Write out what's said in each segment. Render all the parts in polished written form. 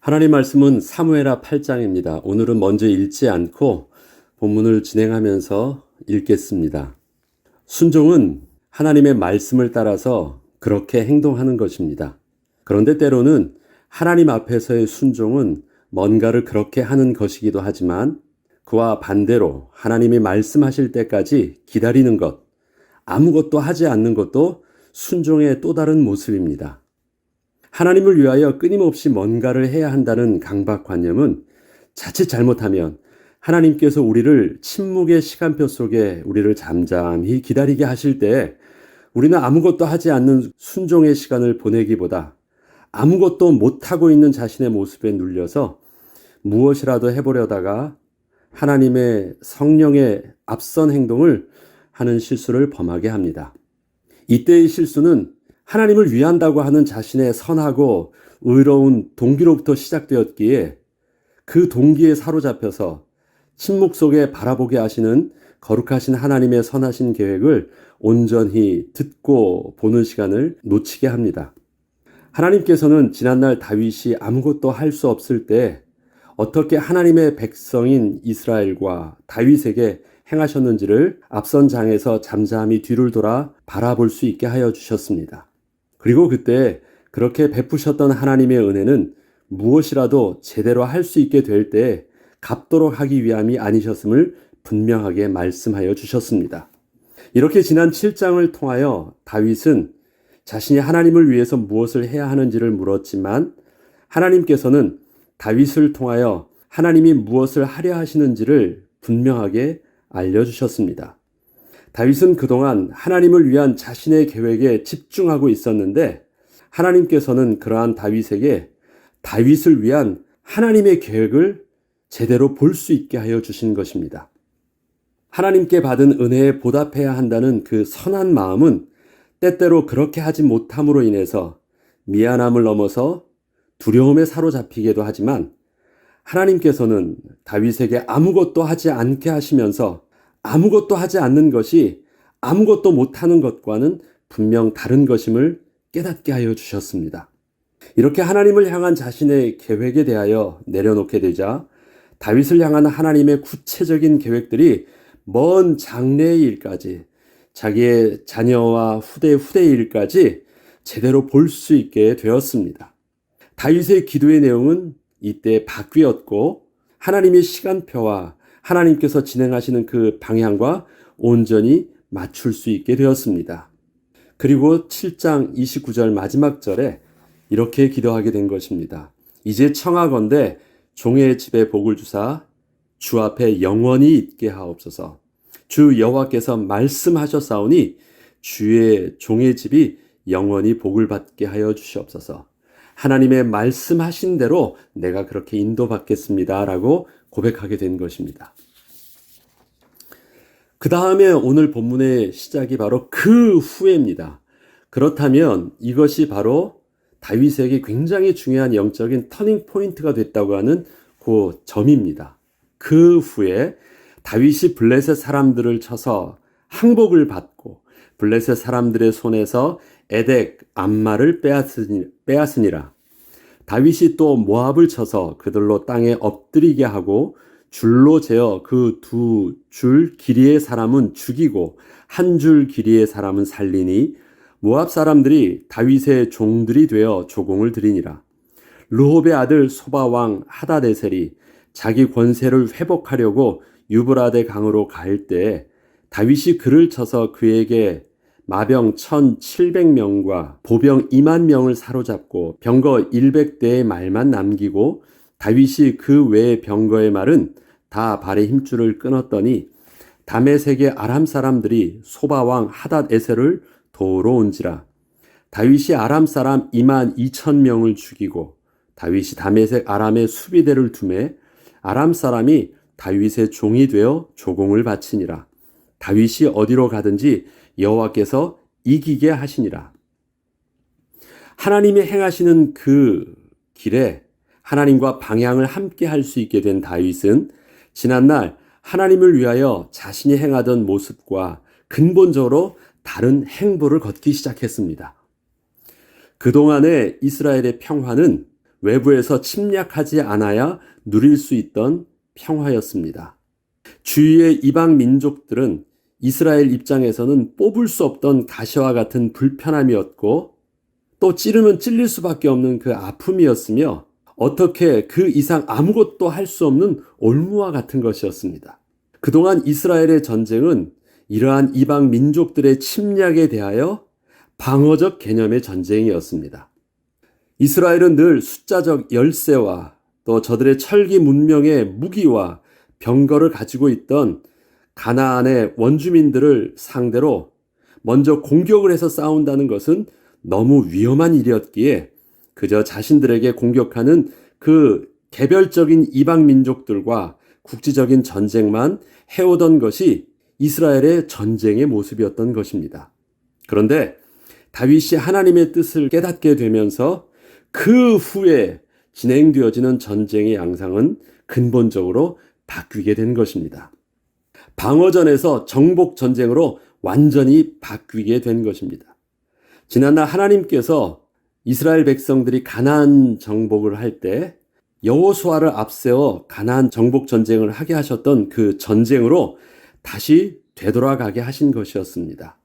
하나님 말씀은 사무엘하 8장입니다. 오늘은 먼저 읽지 않고 본문을 진행하면서 읽겠습니다. 순종은 하나님의 말씀을 따라서 그렇게 행동하는 것입니다. 그런데 때로는 하나님 앞에서의 순종은 뭔가를 그렇게 하는 것이기도 하지만 그와 반대로 하나님이 말씀하실 때까지 기다리는 것, 아무것도 하지 않는 것도 순종의 또 다른 모습입니다. 하나님을 위하여 끊임없이 뭔가를 해야 한다는 강박관념은 자칫 잘못하면 하나님께서 우리를 침묵의 시간표 속에 우리를 잠잠히 기다리게 하실 때 우리는 아무것도 하지 않는 순종의 시간을 보내기보다 아무것도 못하고 있는 자신의 모습에 눌려서 무엇이라도 해보려다가 하나님의 성령의 앞선 행동을 하는 실수를 범하게 합니다. 이때의 실수는 하나님을 위한다고 하는 자신의 선하고 의로운 동기로부터 시작되었기에 그 동기에 사로잡혀서 침묵 속에 바라보게 하시는 거룩하신 하나님의 선하신 계획을 온전히 듣고 보는 시간을 놓치게 합니다. 하나님께서는 지난날 다윗이 아무것도 할 수 없을 때 어떻게 하나님의 백성인 이스라엘과 다윗에게 행하셨는지를 앞선 장에서 잠잠히 뒤를 돌아 바라볼 수 있게 하여 주셨습니다. 그리고 그때 그렇게 베푸셨던 하나님의 은혜는 무엇이라도 제대로 할 수 있게 될 때 갚도록 하기 위함이 아니셨음을 분명하게 말씀하여 주셨습니다. 이렇게 지난 7장을 통하여 다윗은 자신이 하나님을 위해서 무엇을 해야 하는지를 물었지만 하나님께서는 다윗을 통하여 하나님이 무엇을 하려 하시는지를 분명하게 알려주셨습니다. 다윗은 그동안 하나님을 위한 자신의 계획에 집중하고 있었는데 하나님께서는 그러한 다윗에게 다윗을 위한 하나님의 계획을 제대로 볼 수 있게 하여 주신 것입니다. 하나님께 받은 은혜에 보답해야 한다는 그 선한 마음은 때때로 그렇게 하지 못함으로 인해서 미안함을 넘어서 두려움에 사로잡히기도 하지만 하나님께서는 다윗에게 아무것도 하지 않게 하시면서 아무것도 하지 않는 것이 아무것도 못하는 것과는 분명 다른 것임을 깨닫게 하여 주셨습니다. 이렇게 하나님을 향한 자신의 계획에 대하여 내려놓게 되자 다윗을 향한 하나님의 구체적인 계획들이 먼 장래의 일까지 자기의 자녀와 후대의 일까지 제대로 볼 수 있게 되었습니다. 다윗의 기도의 내용은 이때 바뀌었고 하나님의 시간표와 하나님께서 진행하시는 그 방향과 온전히 맞출 수 있게 되었습니다. 그리고 7장 29절 마지막 절에 이렇게 기도하게 된 것입니다. 이제 청하건대 종의 집에 복을 주사 주 앞에 영원히 있게 하옵소서. 주 여호와께서 말씀하셨사오니 주의 종의 집이 영원히 복을 받게 하여 주시옵소서. 하나님의 말씀하신 대로 내가 그렇게 인도받겠습니다 라고 고백하게 된 것입니다. 그 다음에 오늘 본문의 시작이 바로 그 후에입니다. 그렇다면 이것이 바로 다윗에게 굉장히 중요한 영적인 터닝 포인트가 됐다고 하는 그 점입니다. 그 후에 다윗이 블레셋 사람들을 쳐서 항복을 받고 블레셋 사람들의 손에서 에덱 암마를 빼앗으니라. 다윗이 또 모압을 쳐서 그들로 땅에 엎드리게 하고 줄로 재어 그 2줄 길이의 사람은 죽이고 1줄 길이의 사람은 살리니 모압 사람들이 다윗의 종들이 되어 조공을 드리니라. 르홉의 아들 소바 왕 하다데셀이 자기 권세를 회복하려고 유브라데 강으로 갈 때 다윗이 그를 쳐서 그에게 마병 1,700명과 보병 2만 명을 사로잡고 병거 100대의 말만 남기고 다윗이 그 외의 병거의 말은 다 발의 힘줄을 끊었더니 다메섹의 아람 사람들이 소바왕 하닷에셀을 도우러 온지라. 다윗이 아람 사람 2만 2천 명을 죽이고 다윗이 다메섹 아람의 수비대를 두매 아람 사람이 다윗의 종이 되어 조공을 바치니라. 다윗이 어디로 가든지 여호와께서 이기게 하시니라. 하나님이 행하시는 그 길에 하나님과 방향을 함께 할 수 있게 된 다윗은 지난날 하나님을 위하여 자신이 행하던 모습과 근본적으로 다른 행보를 걷기 시작했습니다. 그동안의 이스라엘의 평화는 외부에서 침략하지 않아야 누릴 수 있던 평화였습니다. 주위의 이방 민족들은 이스라엘 입장에서는 뽑을 수 없던 가시와 같은 불편함이었고 또 찌르면 찔릴 수밖에 없는 그 아픔이었으며 어떻게 그 이상 아무것도 할 수 없는 올무와 같은 것이었습니다. 그동안 이스라엘의 전쟁은 이러한 이방 민족들의 침략에 대하여 방어적 개념의 전쟁이었습니다. 이스라엘은 늘 숫자적 열세와 또 저들의 철기 문명의 무기와 병거를 가지고 있던 가나안의 원주민들을 상대로 먼저 공격을 해서 싸운다는 것은 너무 위험한 일이었기에 그저 자신들에게 공격하는 그 개별적인 이방 민족들과 국지적인 전쟁만 해오던 것이 이스라엘의 전쟁의 모습이었던 것입니다. 그런데 다윗이 하나님의 뜻을 깨닫게 되면서 그 후에 진행되어지는 전쟁의 양상은 근본적으로 바뀌게 된 것입니다. 방어전에서 정복 전쟁으로 완전히 바뀌게 된 것입니다. 지난날 하나님께서 이스라엘 백성들이 가나안 정복을 할 때 여호수아를 앞세워 가나안 정복 전쟁을 하게 하셨던 그 전쟁으로 다시 되돌아가게 하신 것이었습니다.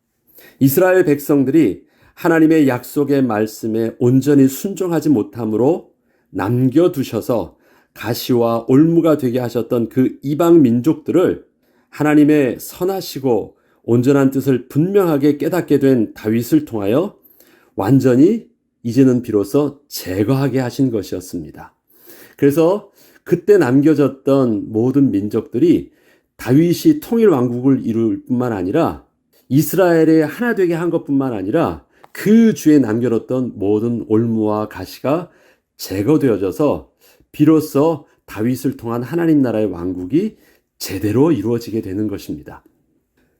이스라엘 백성들이 하나님의 약속의 말씀에 온전히 순종하지 못함으로 남겨두셔서 가시와 올무가 되게 하셨던 그 이방 민족들을 하나님의 선하시고 온전한 뜻을 분명하게 깨닫게 된 다윗을 통하여 완전히 이제는 비로소 제거하게 하신 것이었습니다. 그래서 그때 남겨졌던 모든 민족들이 다윗이 통일 왕국을 이룰 뿐만 아니라 이스라엘의 하나 되게 한 것뿐만 아니라 그 주에 남겨놓던 모든 올무와 가시가 제거되어져서 비로소 다윗을 통한 하나님 나라의 왕국이 제대로 이루어지게 되는 것입니다.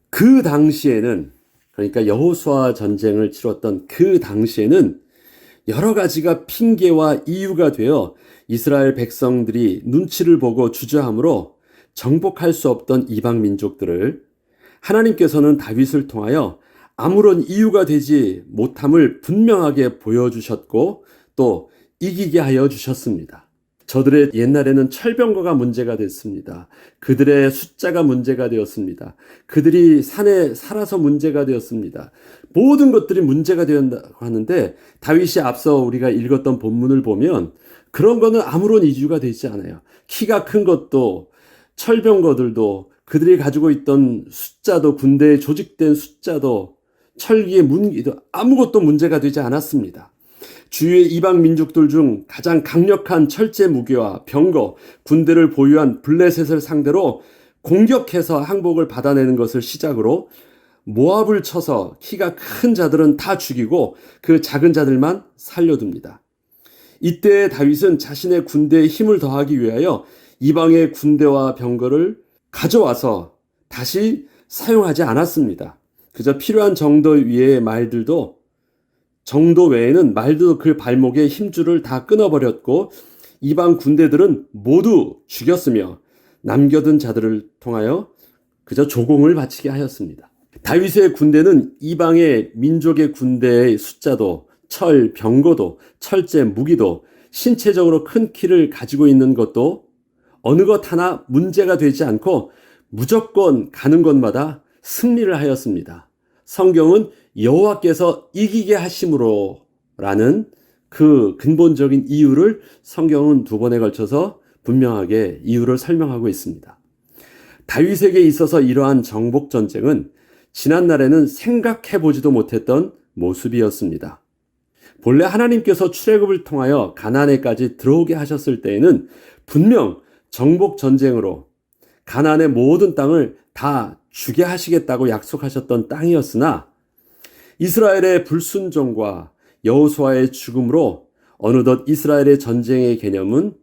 그 당시에는, 그러니까 여호수아 전쟁을 치렀던 그 당시에는 여러 가지가 핑계와 이유가 되어 이스라엘 백성들이 눈치를 보고 주저함으로 정복할 수 없던 이방 민족들을 하나님께서는 다윗을 통하여 아무런 이유가 되지 못함을 분명하게 보여주셨고 또 이기게 하여 주셨습니다. 저들의 옛날에는 철병거가 문제가 됐습니다. 그들의 숫자가 문제가 되었습니다. 그들이 산에 살아서 문제가 되었습니다. 모든 것들이 문제가 되었다고 하는데 다윗이 앞서 우리가 읽었던 본문을 보면 그런 거는 아무런 이유가 되지 않아요. 키가 큰 것도 철병거들도 그들이 가지고 있던 숫자도 군대에 조직된 숫자도 철기의 문기도 아무것도 문제가 되지 않았습니다. 주위의 이방 민족들 중 가장 강력한 철제 무기와 병거, 군대를 보유한 블레셋을 상대로 공격해서 항복을 받아내는 것을 시작으로 모압을 쳐서 키가 큰 자들은 다 죽이고 그 작은 자들만 살려둡니다. 이때 다윗은 자신의 군대에 힘을 더하기 위하여 이방의 군대와 병거를 가져와서 다시 사용하지 않았습니다. 그저 필요한 정도 위의 말들도 정도 외에는 말도 그 발목의 힘줄을 다 끊어버렸고 이방 군대들은 모두 죽였으며 남겨둔 자들을 통하여 그저 조공을 바치게 하였습니다. 다윗의 군대는 이방의 민족의 군대의 숫자도 철, 병거도 철제 무기도 신체적으로 큰 키를 가지고 있는 것도 어느 것 하나 문제가 되지 않고 무조건 가는 곳마다 승리를 하였습니다. 성경은 여호와께서 이기게 하심으로 라는 그 근본적인 이유를 성경은 두 번에 걸쳐서 분명하게 이유를 설명하고 있습니다. 다윗에게 있어서 이러한 정복 전쟁은 지난날에는 생각해보지도 못했던 모습이었습니다. 본래 하나님께서 출애굽을 통하여 가나안에까지 들어오게 하셨을 때에는 분명 정복 전쟁으로 가나안의 모든 땅을 다 주게 하시겠다고 약속하셨던 땅이었으나 이스라엘의 불순종과 여호수아의 죽음으로 어느덧 이스라엘의 전쟁의 개념은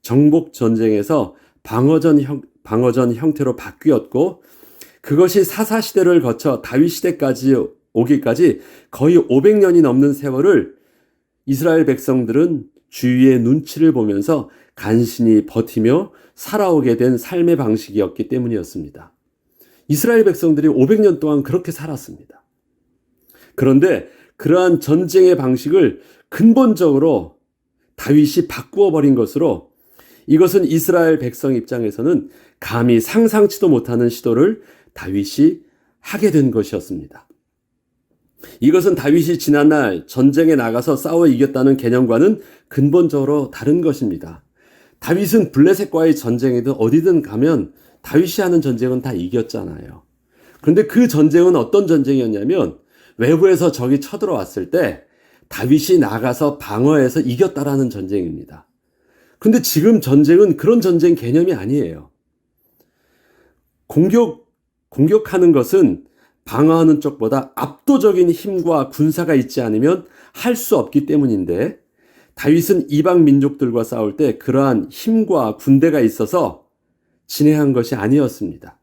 정복 전쟁에서 방어전 형태로 바뀌었고 그것이 사사시대를 거쳐 다윗 시대까지 오기까지 거의 500년이 넘는 세월을 이스라엘 백성들은 주위의 눈치를 보면서 간신히 버티며 살아오게 된 삶의 방식이었기 때문이었습니다. 이스라엘 백성들이 500년 동안 그렇게 살았습니다. 그런데 그러한 전쟁의 방식을 근본적으로 다윗이 바꾸어 버린 것으로 이것은 이스라엘 백성 입장에서는 감히 상상치도 못하는 시도를 다윗이 하게 된 것이었습니다. 이것은 다윗이 지난날 전쟁에 나가서 싸워 이겼다는 개념과는 근본적으로 다른 것입니다. 다윗은 블레셋과의 전쟁에도 어디든 가면 다윗이 하는 전쟁은 다 이겼잖아요. 그런데 그 전쟁은 어떤 전쟁이었냐면 외부에서 적이 쳐들어왔을 때 다윗이 나가서 방어해서 이겼다라는 전쟁입니다. 그런데 지금 전쟁은 그런 전쟁 개념이 아니에요. 공격하는 것은 방어하는 쪽보다 압도적인 힘과 군사가 있지 않으면 할 수 없기 때문인데 다윗은 이방 민족들과 싸울 때 그러한 힘과 군대가 있어서 진행한 것이 아니었습니다.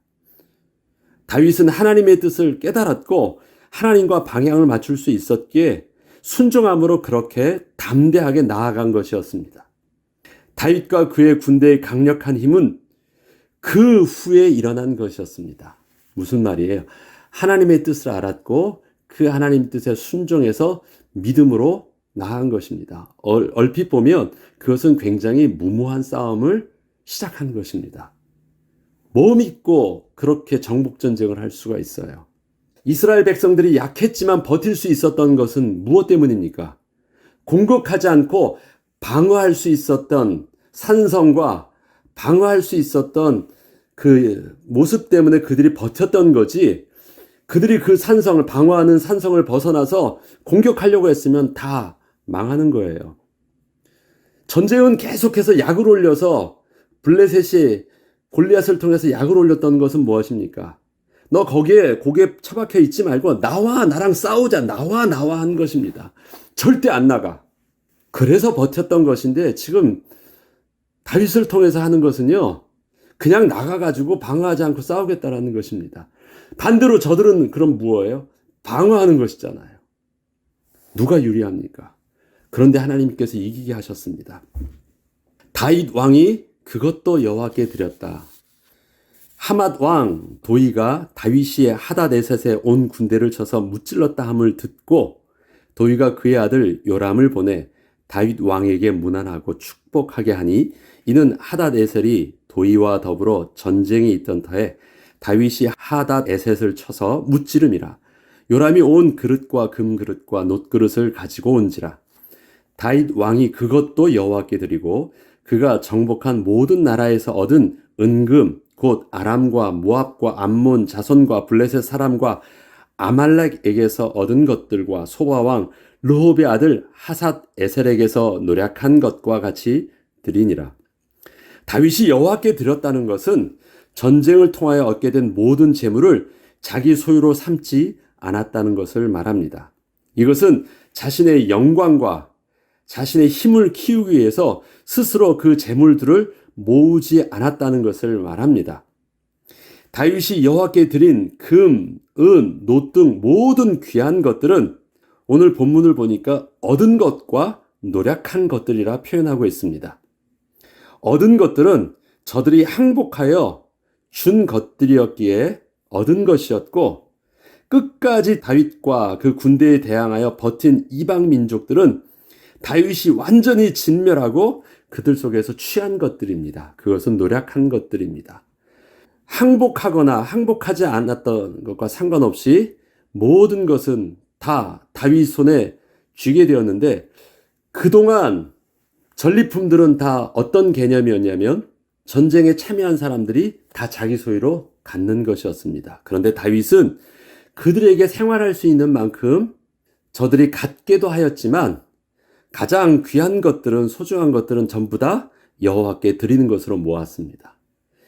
다윗은 하나님의 뜻을 깨달았고 하나님과 방향을 맞출 수 있었기에 순종함으로 그렇게 담대하게 나아간 것이었습니다. 다윗과 그의 군대의 강력한 힘은 그 후에 일어난 것이었습니다. 무슨 말이에요? 하나님의 뜻을 알았고 그 하나님 뜻에 순종해서 믿음으로 나아간 것입니다. 얼핏 보면 그것은 굉장히 무모한 싸움을 시작한 것입니다. 뭐 믿고 그렇게 정복전쟁을 할 수가 있어요? 이스라엘 백성들이 약했지만 버틸 수 있었던 것은 무엇 때문입니까? 공격하지 않고 방어할 수 있었던 산성과 방어할 수 있었던 그 모습 때문에 그들이 버텼던 거지, 그들이 그 산성을, 방어하는 산성을 벗어나서 공격하려고 했으면 다 망하는 거예요. 전쟁은 계속해서 약을 올려서 블레셋이 골리앗을 통해서 약을 올렸던 것은 무엇입니까? 너 거기에 고개 처박혀 있지 말고 나와, 나랑 싸우자, 나와 한 것입니다. 절대 안 나가. 그래서 버텼던 것인데 지금 다윗을 통해서 하는 것은요, 그냥 나가가지고 방어하지 않고 싸우겠다라는 것입니다. 반대로 저들은 그럼 무엇이에요? 방어하는 것이잖아요. 누가 유리합니까? 그런데 하나님께서 이기게 하셨습니다. 다윗 왕이 그것도 여호와께 드렸다. 하맛 왕 도이가 다윗이 하닷에셋에 온 군대를 쳐서 무찔렀다 함을 듣고 도이가 그의 아들 요람을 보내 다윗 왕에게 문안하고 축복하게 하니 이는 하닷에셀이 도이와 더불어 전쟁이 있던 터에 다윗이 하닷에셋을 쳐서 무찌름이라. 요람이 온 그릇과 금그릇과 놋그릇을 가지고 온지라. 다윗 왕이 그것도 여호와께 드리고 그가 정복한 모든 나라에서 얻은 은금 곧 아람과 모압과 암몬 자손과 블레셋 사람과 아말렉에게서 얻은 것들과 소바왕 르홉의 아들 하삿 에셀에게서 노략한 것과 같이 드리니라. 다윗이 여호와께 드렸다는 것은 전쟁을 통하여 얻게 된 모든 재물을 자기 소유로 삼지 않았다는 것을 말합니다. 이것은 자신의 영광과 자신의 힘을 키우기 위해서 스스로 그 재물들을 모으지 않았다는 것을 말합니다. 다윗이 여호와께 드린 금, 은, 놋 등 모든 귀한 것들은 오늘 본문을 보니까 얻은 것과 노력한 것들이라 표현하고 있습니다. 얻은 것들은 저들이 항복하여 준 것들이었기에 얻은 것이었고, 끝까지 다윗과 그 군대에 대항하여 버틴 이방 민족들은 다윗이 완전히 진멸하고 그들 속에서 취한 것들입니다. 그것은 노력한 것들입니다. 항복하거나 항복하지 않았던 것과 상관없이 모든 것은 다 다윗 손에 쥐게 되었는데, 그동안 전리품들은 다 어떤 개념이었냐면 전쟁에 참여한 사람들이 다 자기 소유로 갖는 것이었습니다. 그런데 다윗은 그들에게 생활할 수 있는 만큼 저들이 갖게도 하였지만 가장 귀한 것들은, 소중한 것들은 전부 다 여호와께 드리는 것으로 모았습니다.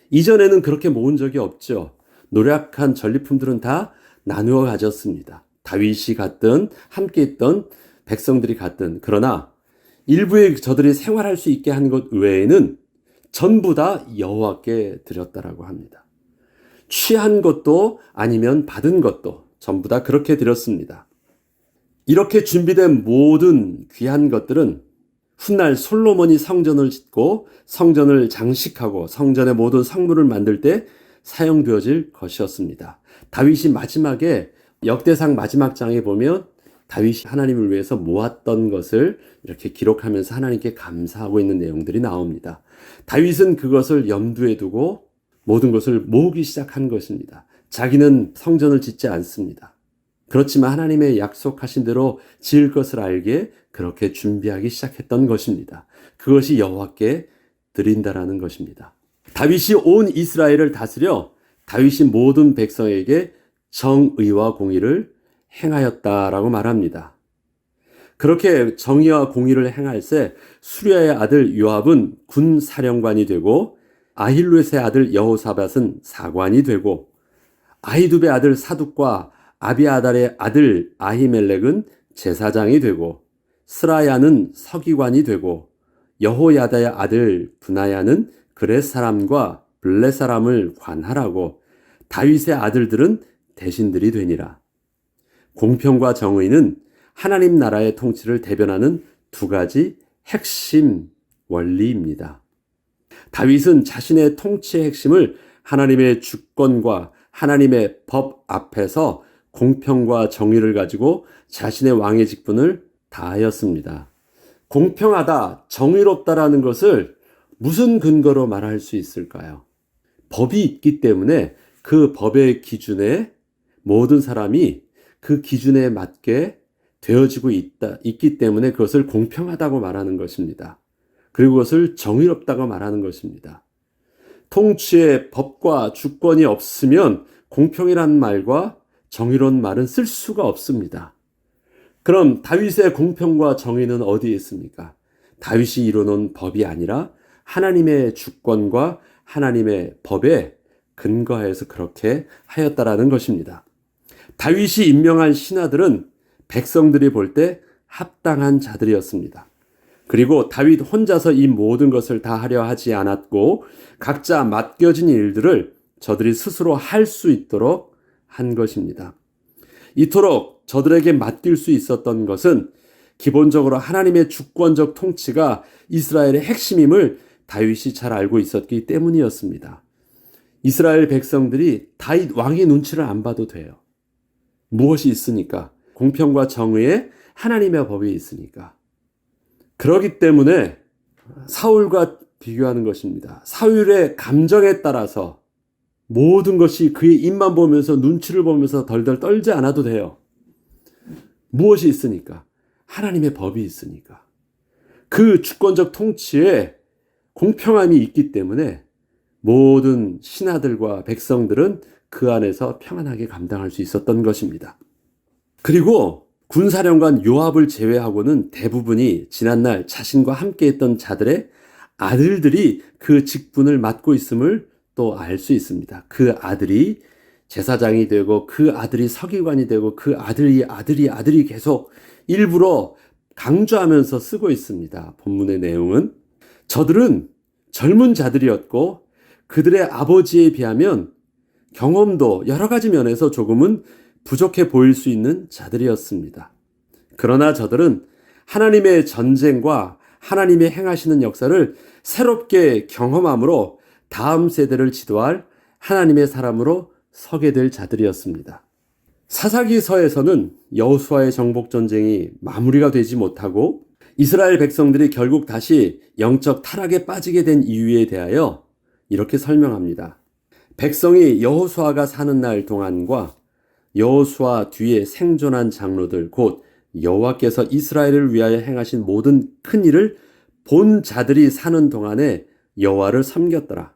이전에는 그렇게 모은 적이 없죠. 노력한 전리품들은 다 나누어 가졌습니다. 다윗이 갔든 함께 있던 백성들이 갔든. 그러나 일부의 저들이 생활할 수 있게 한 것 외에는 전부 다 여호와께 드렸다라고 합니다. 취한 것도 아니면 받은 것도 전부 다 그렇게 드렸습니다. 이렇게 준비된 모든 귀한 것들은 훗날 솔로몬이 성전을 짓고 성전을 장식하고 성전의 모든 성물을 만들 때 사용되어질 것이었습니다. 다윗이 마지막에 역대상 마지막 장에 보면 다윗이 하나님을 위해서 모았던 것을 이렇게 기록하면서 하나님께 감사하고 있는 내용들이 나옵니다. 다윗은 그것을 염두에 두고 모든 것을 모으기 시작한 것입니다. 자기는 성전을 짓지 않습니다. 그렇지만 하나님의 약속하신 대로 지을 것을 알기에 그렇게 준비하기 시작했던 것입니다. 그것이 여호와께 드린다라는 것입니다. 다윗이 온 이스라엘을 다스려 다윗이 모든 백성에게 정의와 공의를 행하였다라고 말합니다. 그렇게 정의와 공의를 행할새 수리아의 아들 요압은 군 사령관이 되고 아힐루의 아들 여호사밧은 사관이 되고 아히두베의 아들 사둑과 아비아달의 아들 아히멜렉은 제사장이 되고 스라야는 서기관이 되고 여호야다의 아들 브나야는 그렛 사람과 블렛 사람을 관할하고 다윗의 아들들은 대신들이 되니라. 공평과 정의는 하나님 나라의 통치를 대변하는 두 가지 핵심 원리입니다. 다윗은 자신의 통치의 핵심을 하나님의 주권과 하나님의 법 앞에서 공평과 정의를 가지고 자신의 왕의 직분을 다하였습니다. 공평하다, 정의롭다라는 것을 무슨 근거로 말할 수 있을까요? 법이 있기 때문에 그 법의 기준에 모든 사람이 그 기준에 맞게 되어지고 있기 때문에 그것을 공평하다고 말하는 것입니다. 그리고 그것을 정의롭다고 말하는 것입니다. 통치의 법과 주권이 없으면 공평이라는 말과 정의로운 말은 쓸 수가 없습니다. 그럼 다윗의 공평과 정의는 어디에 있습니까? 다윗이 이루어놓은 법이 아니라 하나님의 주권과 하나님의 법에 근거해서 그렇게 하였다라는 것입니다. 다윗이 임명한 신하들은 백성들이 볼 때 합당한 자들이었습니다. 그리고 다윗 혼자서 이 모든 것을 다 하려 하지 않았고 각자 맡겨진 일들을 저들이 스스로 할 수 있도록 한 것입니다. 이토록 저들에게 맡길 수 있었던 것은 기본적으로 하나님의 주권적 통치가 이스라엘의 핵심임을 다윗이 잘 알고 있었기 때문이었습니다. 이스라엘 백성들이 다윗 왕의 눈치를 안 봐도 돼요. 무엇이 있으니까? 공평과 정의에 하나님의 법이 있으니까. 그렇기 때문에 사울과 비교하는 것입니다. 사울의 감정에 따라서 모든 것이 그의 입만 보면서 눈치를 보면서 덜덜 떨지 않아도 돼요. 무엇이 있으니까? 하나님의 법이 있으니까. 그 주권적 통치에 공평함이 있기 때문에 모든 신하들과 백성들은 그 안에서 평안하게 감당할 수 있었던 것입니다. 그리고 군사령관 요압을 제외하고는 대부분이 지난날 자신과 함께했던 자들의 아들들이 그 직분을 맡고 있음을 또 알 수 있습니다. 그 아들이 제사장이 되고 그 아들이 서기관이 되고 그 아들이 계속 일부러 강조하면서 쓰고 있습니다. 본문의 내용은 저들은 젊은 자들이었고 그들의 아버지에 비하면 경험도 여러 가지 면에서 조금은 부족해 보일 수 있는 자들이었습니다. 그러나 저들은 하나님의 전쟁과 하나님의 행하시는 역사를 새롭게 경험함으로 다음 세대를 지도할 하나님의 사람으로 서게 될 자들이었습니다. 사사기서에서는 여호수아의 정복 전쟁이 마무리가 되지 못하고 이스라엘 백성들이 결국 다시 영적 타락에 빠지게 된 이유에 대하여 이렇게 설명합니다. 백성이 여호수아가 사는 날 동안과 여호수아 뒤에 생존한 장로들 곧 여호와께서 이스라엘을 위하여 행하신 모든 큰 일을 본 자들이 사는 동안에 여호와를 섬겼더라.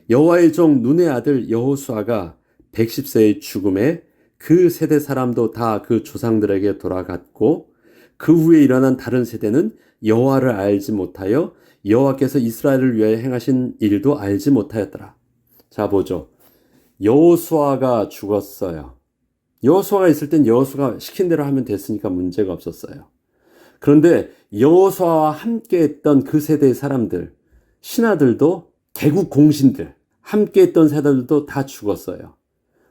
여호와의 종 눈의 아들 여호수아가 110세의 죽음에 그 세대 사람도 다 그 조상들에게 돌아갔고 그 후에 일어난 다른 세대는 여호와를 알지 못하여 여호와께서 이스라엘을 위하여 행하신 일도 알지 못하였더라. 자 보죠. 여호수아가 죽었어요. 여호수아가 있을 땐 여호수아가 시킨 대로 하면 됐으니까 문제가 없었어요. 그런데 여호수아와 함께 했던 그 세대의 사람들, 신하들도 개국 공신들, 함께 했던 세대들도 다 죽었어요.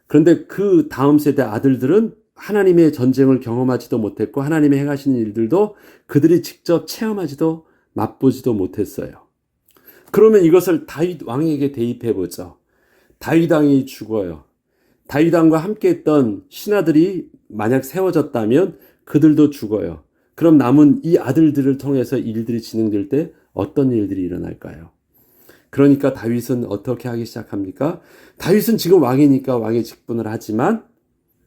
그런데 그 다음 세대 아들들은 하나님의 전쟁을 경험하지도 못했고 하나님의 행하시는 일들도 그들이 직접 체험하지도 맛보지도 못했어요. 그러면 이것을 다윗 왕에게 대입해 보죠. 다윗 왕이 죽어요. 다윗 왕과 함께 했던 신하들이 만약 세워졌다면 그들도 죽어요. 그럼 남은 이 아들들을 통해서 일들이 진행될 때 어떤 일들이 일어날까요? 그러니까 다윗은 어떻게 하기 시작합니까? 다윗은 지금 왕이니까 왕의 직분을 하지만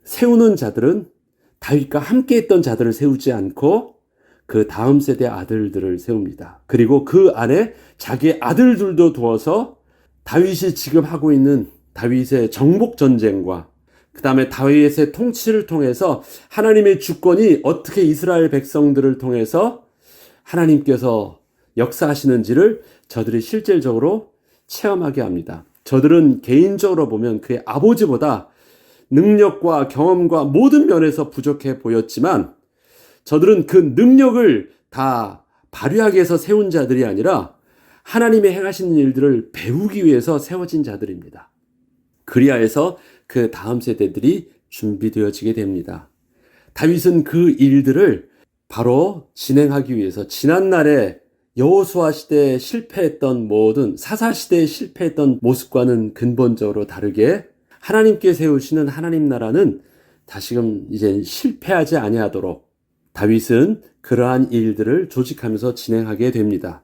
세우는 자들은 다윗과 함께 했던 자들을 세우지 않고 그 다음 세대 아들들을 세웁니다. 그리고 그 안에 자기의 아들들도 두어서 다윗이 지금 하고 있는 다윗의 정복 전쟁과 그 다음에 다윗의 통치를 통해서 하나님의 주권이 어떻게 이스라엘 백성들을 통해서 하나님께서 역사하시는지를 저들이 실질적으로 체험하게 합니다. 저들은 개인적으로 보면 그의 아버지보다 능력과 경험과 모든 면에서 부족해 보였지만 저들은 그 능력을 다 발휘하기 위해서 세운 자들이 아니라 하나님의 행하시는 일들을 배우기 위해서 세워진 자들입니다. 그리하여서 그 다음 세대들이 준비되어지게 됩니다. 다윗은 그 일들을 바로 진행하기 위해서 지난날에 여호수아 시대에 실패했던 모든 사사 시대에 실패했던 모습과는 근본적으로 다르게 하나님께 세우시는 하나님 나라는 다시금 이제 실패하지 아니하도록 다윗은 그러한 일들을 조직하면서 진행하게 됩니다.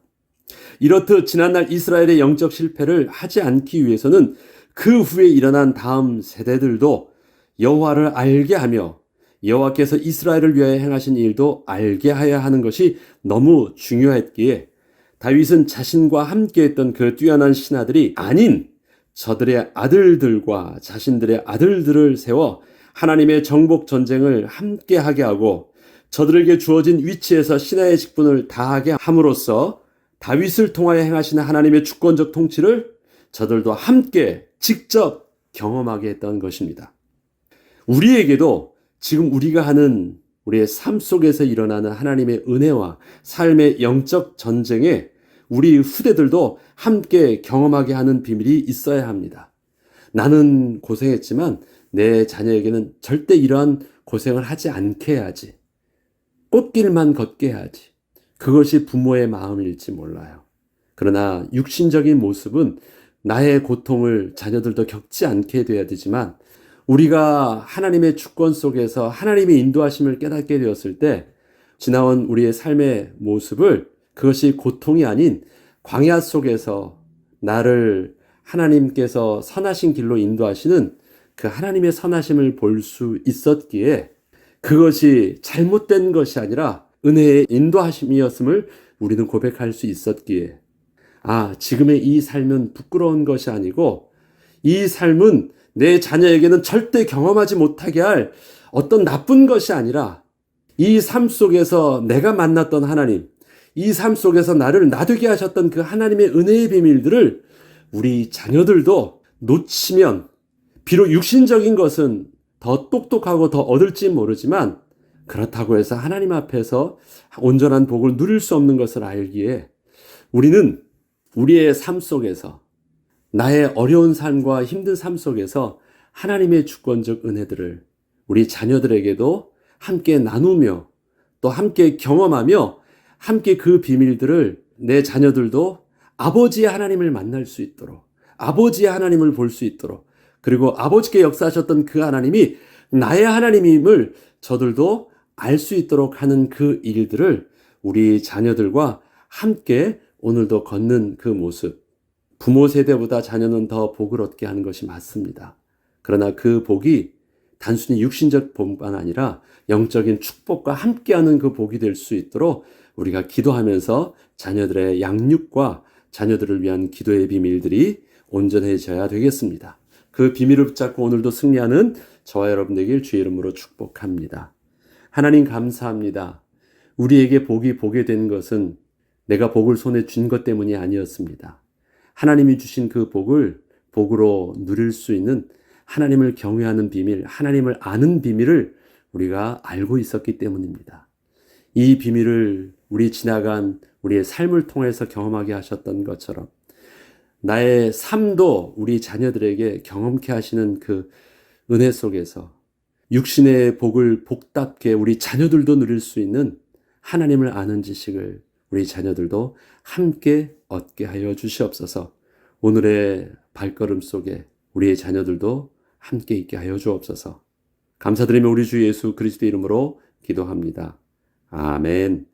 이렇듯 지난날 이스라엘의 영적 실패를 하지 않기 위해서는 그 후에 일어난 다음 세대들도 여호와를 알게 하며 여호와께서 이스라엘을 위하여 행하신 일도 알게 하여야 하는 것이 너무 중요했기에 다윗은 자신과 함께했던 그 뛰어난 신하들이 아닌 저들의 아들들과 자신들의 아들들을 세워 하나님의 정복 전쟁을 함께하게 하고 저들에게 주어진 위치에서 신하의 직분을 다하게 함으로써 다윗을 통하여 행하시는 하나님의 주권적 통치를 저들도 함께 직접 경험하게 했던 것입니다. 우리에게도 지금 우리가 하는 우리의 삶 속에서 일어나는 하나님의 은혜와 삶의 영적 전쟁에 우리 후대들도 함께 경험하게 하는 비밀이 있어야 합니다. 나는 고생했지만 내 자녀에게는 절대 이러한 고생을 하지 않게 해야지. 꽃길만 걷게 해야지. 그것이 부모의 마음일지 몰라요. 그러나 육신적인 모습은 나의 고통을 자녀들도 겪지 않게 돼야 되지만 우리가 하나님의 주권 속에서 하나님의 인도하심을 깨닫게 되었을 때 지나온 우리의 삶의 모습을 그것이 고통이 아닌 광야 속에서 나를 하나님께서 선하신 길로 인도하시는 그 하나님의 선하심을 볼 수 있었기에 그것이 잘못된 것이 아니라 은혜의 인도하심이었음을 우리는 고백할 수 있었기에 지금의 이 삶은 부끄러운 것이 아니고 이 삶은 내 자녀에게는 절대 경험하지 못하게 할 어떤 나쁜 것이 아니라 이 삶 속에서 내가 만났던 하나님, 이 삶 속에서 나를 나되게 하셨던 그 하나님의 은혜의 비밀들을 우리 자녀들도 놓치면 비록 육신적인 것은 더 똑똑하고 더 얻을지 모르지만 그렇다고 해서 하나님 앞에서 온전한 복을 누릴 수 없는 것을 알기에 우리는 우리의 삶 속에서 나의 어려운 삶과 힘든 삶 속에서 하나님의 주권적 은혜들을 우리 자녀들에게도 함께 나누며 또 함께 경험하며 함께 그 비밀들을 내 자녀들도 아버지의 하나님을 만날 수 있도록 아버지의 하나님을 볼 수 있도록 그리고 아버지께 역사하셨던 그 하나님이 나의 하나님임을 저들도 알 수 있도록 하는 그 일들을 우리 자녀들과 함께 오늘도 걷는 그 모습 부모 세대보다 자녀는 더 복을 얻게 하는 것이 맞습니다. 그러나 그 복이 단순히 육신적 복만 아니라 영적인 축복과 함께하는 그 복이 될 수 있도록 우리가 기도하면서 자녀들의 양육과 자녀들을 위한 기도의 비밀들이 온전해져야 되겠습니다. 그 비밀을 붙잡고 오늘도 승리하는 저와 여러분 되길 주의 이름으로 축복합니다. 하나님 감사합니다. 우리에게 복이 보게 된 것은 내가 복을 손에 쥔 것 때문이 아니었습니다. 하나님이 주신 그 복을 복으로 누릴 수 있는 하나님을 경외하는 비밀, 하나님을 아는 비밀을 우리가 알고 있었기 때문입니다. 이 비밀을 우리 지나간 우리의 삶을 통해서 경험하게 하셨던 것처럼 나의 삶도 우리 자녀들에게 경험케 하시는 그 은혜 속에서 육신의 복을 복답게 우리 자녀들도 누릴 수 있는 하나님을 아는 지식을 우리 자녀들도 함께 얻게 하여 주시옵소서. 오늘의 발걸음 속에 우리의 자녀들도 함께 있게 하여 주옵소서. 감사드리며 우리 주 예수 그리스도 이름으로 기도합니다. 아멘.